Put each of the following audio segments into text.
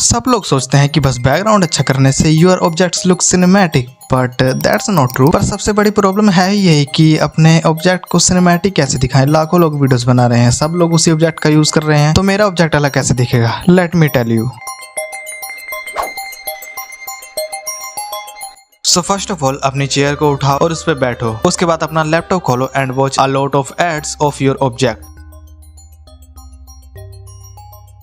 सब लोग सोचते हैं कि बस बैकग्राउंड अच्छा करने से your objects look cinematic, but that's not true. पर सबसे बड़ी प्रॉब्लम है यही कि अपने ऑब्जेक्ट को सिनेमैटिक कैसे दिखाएं। लाखों लोग वीडियोस बना रहे हैं, सब लोग उसी ऑब्जेक्ट का यूज कर रहे हैं, तो मेरा ऑब्जेक्ट अलग कैसे दिखेगा? Let me tell you. So first of all अपनी चेयर को उठाओ और उस पर बैठो। उसके बाद अपना लैपटॉप खोलो and watch a lot of ads of your object.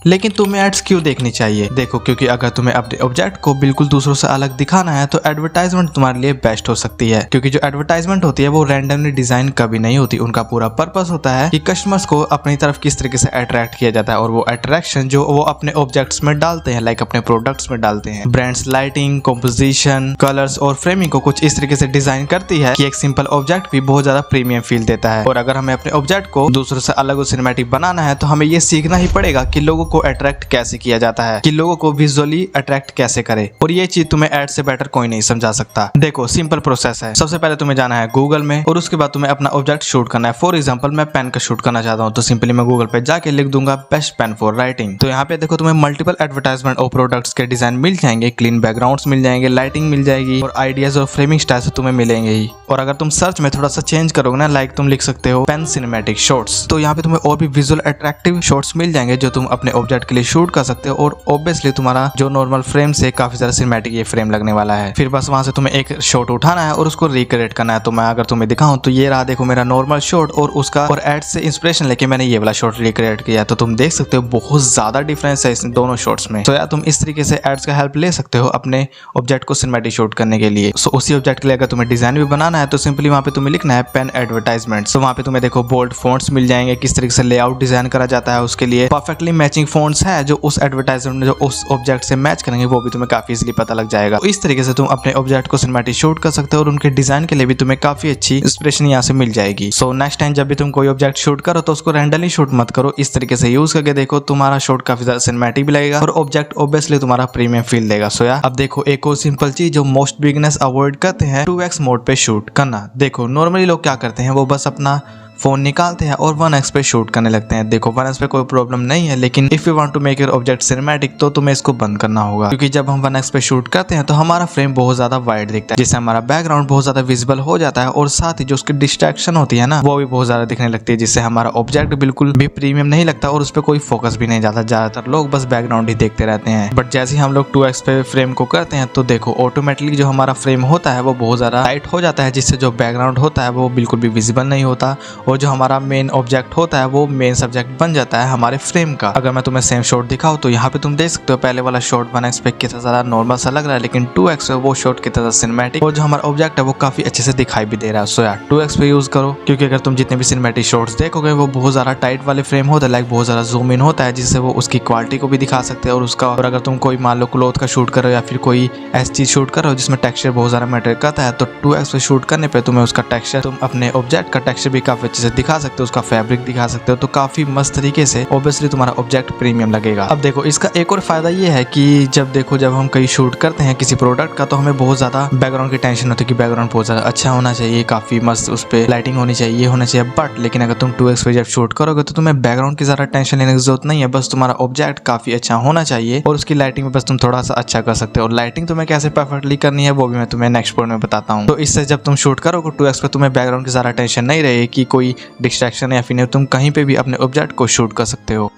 लेकिन तुम्हें एड्स क्यों देखनी चाहिए? देखो, क्योंकि अगर तुम्हें अपने ऑब्जेक्ट को बिल्कुल दूसरों से अलग दिखाना है तो एडवर्टाइजमेंट तुम्हारे लिए बेस्ट हो सकती है। क्योंकि जो एडवर्टाइजमेंट होती है वो रैंडमली डिजाइन कभी नहीं होती। उनका पूरा पर्पस होता है कि कस्टमर्स को अपनी तरफ किस तरीके से अट्रैक्ट किया जाता है, और वो अट्रैक्शन जो वो अपने ऑब्जेक्ट्स में डालते हैं, लाइक अपने प्रोडक्ट्स में डालते हैं। ब्रांड्स लाइटिंग, कॉम्पोजिशन, कलर्स और फ्रेमिंग को कुछ इस तरीके से डिजाइन करती है कि एक सिंपल ऑब्जेक्ट भी बहुत ज्यादा प्रीमियम फील देता है। और अगर हमें अपने ऑब्जेक्ट को दूसरों से अलग और सिनेमैटिक बनाना है तो हमें ये सीखना ही पड़ेगा कि लोगों को अट्रैक्ट कैसे किया जाता है, कि लोगों को विजुअली अट्रैक्ट कैसे करे। और ये चीज तुम्हें एड से बेटर कोई नहीं समझा सकता। देखो, सिंपल प्रोसेस है। सबसे पहले तुम्हें जाना है गूगल में और उसके बाद तुम्हें अपना ऑब्जेक्ट शूट करना है। फॉर एग्जांपल मैं पेन का शूट करना चाहता हूँ, तो सिंपली मैं गूगल पे जाके लिख दूंगा बेस्ट पेन फॉर राइटिंग। तो यहाँ पे देखो तुम्हें मल्टीपल एडवर्टाइजमेंट और प्रोडक्ट्स के डिजाइन मिल जाएंगे, क्लीन बैकग्राउंड्स मिल जाएंगे, लाइटिंग मिल जाएगी और आइडियाज और फ्रेमिंग स्टाइल से तुम्हें मिलेंगे ही। और अगर तुम सर्च में थोड़ा सा चेंज करोगे ना, लाइक तुम लिख सकते हो पेन सिनेमैटिक शॉट्स, तो यहाँ पे तुम्हें और भी विजुअल अट्रैक्टिव शॉट्स मिल जाएंगे जो तुम अपने ऑब्जेक्ट के लिए शूट कर सकते हो। और ऑब्वियसली तुम्हारा जो नॉर्मल फ्रेम से काफी ज्यादा सिनेमैटिक ये फ्रेम लगने वाला है। फिर बस वहां से तुम्हें एक शॉट उठाना है और उसको रिक्रिएट करना है। तो मैं अगर तुम्हें दिखाऊं तो ये रहा, देखो मेरा नॉर्मल शॉट और उसका और एड से इंस्पिरेशन लेके मैंने ये वाला शॉट रिक्रिएट किया। तो तुम देख सकते हो बहुत ज्यादा डिफरेंस है इन दोनों शॉट्स में। तो यार तुम इस तरीके से एड्स का हेल्प ले सकते हो अपने ऑब्जेक्ट को सिनेमैटिक शूट करने के लिए। सो उसी ऑब्जेक्ट के लिए अगर तुम्हें डिजाइन भी बनाना है तो सिंपली वहां पे तुम्हें लिखना है पेन एडवर्टाइजमेंट। तो वहां पे तुम्हें देखो बोल्ड फॉन्ट्स मिल जाएंगे, किस तरीके से लेआउट डिजाइन करा जाता है उसके लिए। परफेक्टली मैचिंग फॉन्ट्स है जो उस एडवर्टाइजमेंट जो उस ऑब्जेक्ट से मैच करेंगे, वो भी तुम्हें काफी इजीली पता लग जाएगा। तो इस तरीके से तुम अपने ऑब्जेक्ट को सिनेमैटिक शूट कर सकते हो और उनके डिजाइन के लिए भी तुम्हें काफी अच्छी इंस्पिरेशन यहाँ से मिल जाएगी। सो नेक्स्ट टाइम जब भी तुम कोई ऑब्जेक्ट शूट करो तो उसको रैंडमली शूट मत करो, इस तरीके से यूज करके देखो, तुम्हारा शॉट काफी ज्यादा सिनेमैटिक भी लगेगा और ऑब्जेक्ट ऑब्वियसली तुम्हारा प्रीमियम फील देगा। सो यार अब देखो एक और सिंपल चीज जो मोस्ट बिगिनर्स अवॉइड करते हैं, 2x मोड पे शूट करना। देखो नॉर्मली लोग क्या करते हैं, वो बस अपना फोन निकालते हैं और 1x पे शूट करने लगते हैं। देखो 1x पे कोई प्रॉब्लम नहीं है, लेकिन if you want to make your object cinematic तो तुम्हें इसको बंद करना होगा। क्योंकि जब हम 1x पे शूट करते हैं तो हमारा फ्रेम बहुत ज्यादा वाइड दिखता है, जिससे हमारा बैकग्राउंड बहुत ज्यादा विजिबल हो जाता है और साथ ही जो उसकी डिस्ट्रैक्शन होती है ना, वो भी बहुत ज्यादा दिखने लगती है, जिससे हमारा ऑब्जेक्ट बिल्कुल भी प्रीमियम नहीं लगता और उस पर कोई फोकस भी नहीं जाता। ज्यादातर लोग बस बैकग्राउंड ही देखते रहते हैं। बट जैसे ही हम लोग 2x पे फ्रेम को करते हैं तो देखो ऑटोमेटिकली जो हमारा फ्रेम होता है वो बहुत ज्यादा टाइट हो जाता है, जिससे जो बैकग्राउंड होता है वो बिल्कुल भी विजिबल नहीं होता और जो हमारा मेन ऑब्जेक्ट होता है वो मेन सब्जेक्ट बन जाता है हमारे फ्रेम का। अगर मैं तुम्हें सेम शॉट दिखाऊं तो यहाँ पे तुम देख सकते हो पहले वाला शॉट 1x पे कितना ज्यादा नॉर्मल सा लग रहा है, लेकिन 2x पे वो शॉट कितना ज्यादा सिनेमैटिक और जो हमारा ऑब्जेक्ट है वो काफी अच्छे से दिखाई भी दे रहा है। सो यार 2x पे यूज करो, क्योंकि अगर तुम जितने भी सिनेमैटिक शॉट्स देखोगे वो बहुत ज्यादा टाइट वाले फ्रेम होता है, लाइक बहुत ज्यादा जूम इन होता है, जिससे वो उसकी क्वालिटी को भी दिखा सकते हैं और उसका। और अगर तुम कोई मान लो क्लॉथ का शूट करो या फिर कोई ऐसी चीज शूट करो जिसमें टेक्सचर बहुत ज्यादा मैटर करता है, तो 2x पे शूट करने पे तुम्हें उसका टेक्सचर, तुम अपने ऑब्जेक्ट का टेक्सचर भी काफी अच्छे से दिखा सकते हो, उसका फैब्रिक दिखा सकते हो, तो काफी मस्त तरीके से ऑब्वियसली तुम्हारा ऑब्जेक्ट प्रीमियम लगेगा। अब देखो इसका एक और फायदा ये है कि जब हम कहीं शूट करते हैं किसी प्रोडक्ट का तो हमें बहुत ज्यादा बैकग्राउंड की टेंशन होती है कि बैकग्राउंड बहुत ज्यादा अच्छा होना चाहिए, काफी मस्त उस पर लाइटिंग होनी चाहिए, ये होना चाहिए। बट लेकिन अगर तुम 2x पे जब शूट करोगे तो तुम्हें बैकग्राउंड की ज्यादा टेंशन लेने की जरूरत नहीं है, बस तुम्हारा ऑब्जेक्ट काफी अच्छा होना चाहिए और उसकी लाइटिंग में बस तुम थोड़ा सा अच्छा कर सकते हो। और लाइटिंग तुम्हें कैसे परफेक्टली करनी है वो भी मैं तुम्हें नेक्स्ट पॉइंट में बताता हूँ। तो इससे जब तुम शूट करोगे 2x पे तुम्हें बैकग्राउंड की ज्यादा टेंशन नहीं रहेगी कि कोई डिस्ट्रैक्शन या फिर तुम कहीं पे भी अपने ऑब्जेक्ट को शूट कर सकते हो।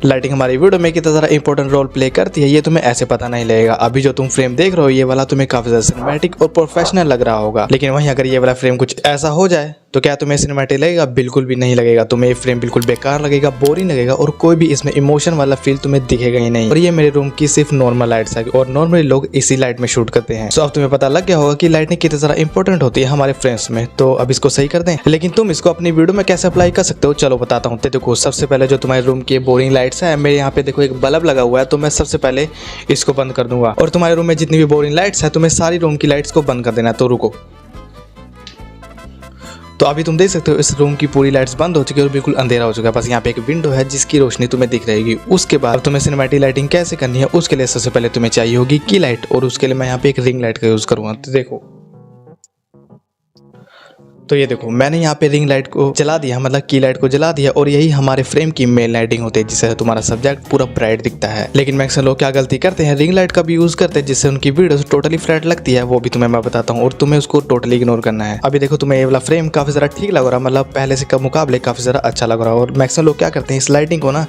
लाइटिंग हमारी वीडियो में कितना ज़्यादा इंपॉर्टेंट रोल प्ले करती है ये तुम्हें ऐसे पता नहीं लगेगा। अभी जो तुम फ्रेम देख रहे हो ये वाला तुम्हें काफी ज्यादा सिनेमैटिक और प्रोफेशनल लग रहा होगा, लेकिन वहीं अगर ये वाला फ्रेम कुछ ऐसा हो जाए तो क्या तुम्हें सिनेमैटिक लगेगा? बिल्कुल भी नहीं लगेगा। तुम्हें ये फ्रेम बिल्कुल बेकार लगेगा, बोरिंग लगेगा और कोई भी इसमें इमोशन वाला फील तुम्हें दिखेगा ही नहीं। और ये मेरे रूम की सिर्फ नॉर्मल लाइट्स है और नॉर्मली लोग इसी लाइट में शूट करते हैं। सो अब तुम्हें पता लग गया होगा कि लाइटिंग कितनी ज़्यादा इंपॉर्टेंट होती है हमारे फ्रेम्स में। तो अब इसको सही कर दें, लेकिन तुम इसको अपनी वीडियो में कैसे अप्लाई कर सकते हो चलो बताता हूँ। देखो सबसे पहले जो तुम्हारे रूम की बोरिंग लाइट्स है, मेरे यहाँ पे देखो एक बल्ब लगा हुआ है, तो मैं सबसे पहले इसको बंद कर दूंगा। और तुम्हारे रूम में जितनी भी बोरिंग लाइट्स है तुम्हें सारी रूम की लाइट्स को बंद कर देना। तो रुको, तो अभी तुम देख सकते हो इस रूम की पूरी लाइट्स बंद हो चुकी है और बिल्कुल अंधेरा हो चुका है। बस यहाँ पे एक विंडो है जिसकी रोशनी तुम्हें दिख रहेगी। उसके बाद तुम्हें सिनेमैटिक लाइटिंग कैसे करनी है उसके लिए सबसे पहले तुम्हें चाहिए होगी की लाइट, और उसके लिए मैं यहाँ पे एक रिंग लाइट का यूज करूंगा। तो देखो तो ये देखो मैंने यहाँ पे रिंग लाइट को जला दिया, मतलब की लाइट को जला दिया, और यही हमारे फ्रेम की मेन लाइटिंग होती है जिससे तुम्हारा सब्जेक्ट पूरा ब्राइट दिखता है। लेकिन मैक्सिमम लोग क्या गलती करते हैं, रिंग लाइट का भी यूज करते हैं जिससे उनकी वीडियो टोटली फ्लैट लगती है। वो भी तुम्हें मैं बताता हूँ और तुम्हें उसको टोटली इग्नोर करना है। अभी देखो तुम्हें ये वाला फ्रेम काफी ज्यादा ठीक लग रहा है, मतलब पहले से का मुकाबले काफी ज्यादा अच्छा लग रहा है। और मैक्सिमम लोग क्या करते हैं, इस लाइटिंग को ना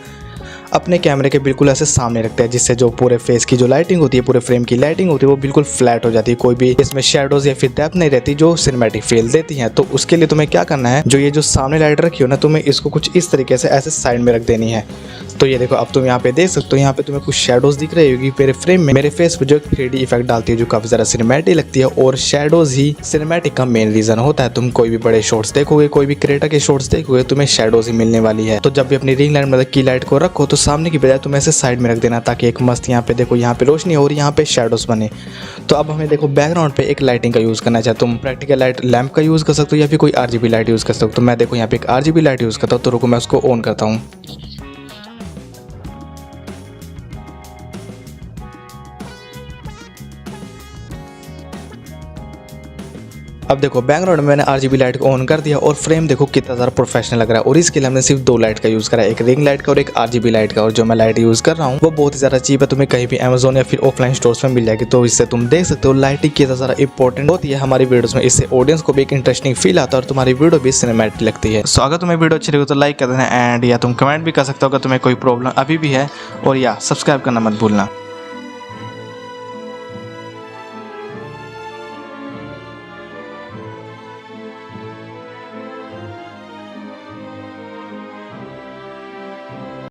अपने कैमरे के बिल्कुल ऐसे सामने रखते हैं जिससे जो पूरे फेस की जो लाइटिंग होती है, पूरे फ्रेम की लाइटिंग होती है, वो बिल्कुल फ्लैट हो जाती है। कोई भी इसमें शेडोज या फिर डेप्थ नहीं रहती जो सिनेमैटिक फील देती है। तो उसके लिए तुम्हें क्या करना है, जो ये जो सामने लाइट रखी हो ना, तुम्हें इसको कुछ इस तरीके से ऐसे साइड में रख देनी है। तो ये देखो अब तुम यहाँ पे देख सकते हो, यहाँ पे तुम्हें कुछ शेडोज दिख रही होगी मेरे फ्रेम में। मेरे फेस पे जो 3D इफेक्ट डालती है जो काफी ज्यादा सिनेमैटिक लगती है, और शेडोज ही सिनेमैटिक का मेन रीजन होता है। तुम कोई भी बड़े शॉट्स देखोगे, कोई भी क्रिएटर के शॉट्स देखोगे, तुम्हें शेडोज ही मिलने वाली है। तो जब भी अपनी रिंग लाइट मतलब की लाइट को रखो तो सामने की बजाय तुम ऐसे साइड में रख देना, ताकि एक मस्त यहाँ पे देखो यहाँ पे रोशनी और यहाँ पे शेडोज बने। तो अब हमें देखो बैकग्राउंड पे एक लाइटिंग का यूज करना चाहिए। तुम प्रैक्टिकल लाइट लैंप का यूज कर सकते हो या फिर कोई RGB लाइट यूज कर सकते हो। तो मैं देखो यहाँ पे एक RGB लाइट यूज करता हूँ। तो रुको मैं उसको ऑन करता हूँ। अब देखो बैकग्राउंड में मैंने RGB लाइट को ऑन कर दिया और फ्रेम देखो कितना ज़्यादा प्रोफेशनल लग रहा है। और इसके लिए हमने सिर्फ 2 लाइट का यूज़ करा है, एक रिंग लाइट का और एक RGB लाइट का। और जो मैं लाइट यूज़ कर रहा हूँ वो बहुत ही ज़्यादा चीप है, तुम्हें कहीं भी Amazon या फिर ऑफलाइन स्टोर्स में मिल जाएगी। तो इससे तुम देख सकते हो लाइटिंग कितना ज़्यादा इंपॉर्टेंट होती है हमारी वीडियोस में। इससे ऑडियंस को भी एक इंटरेस्टिंग फील आता है और तुम्हारी वीडियो भी सिनेमैटिक लगती है। सो अगर तुम्हें वीडियो अच्छी लगी तो लाइक कर देना, एंड या तुम कमेंट भी कर सकते हो अगर तुम्हें कोई प्रॉब्लम अभी भी है, और या सब्सक्राइब करना मत भूलना।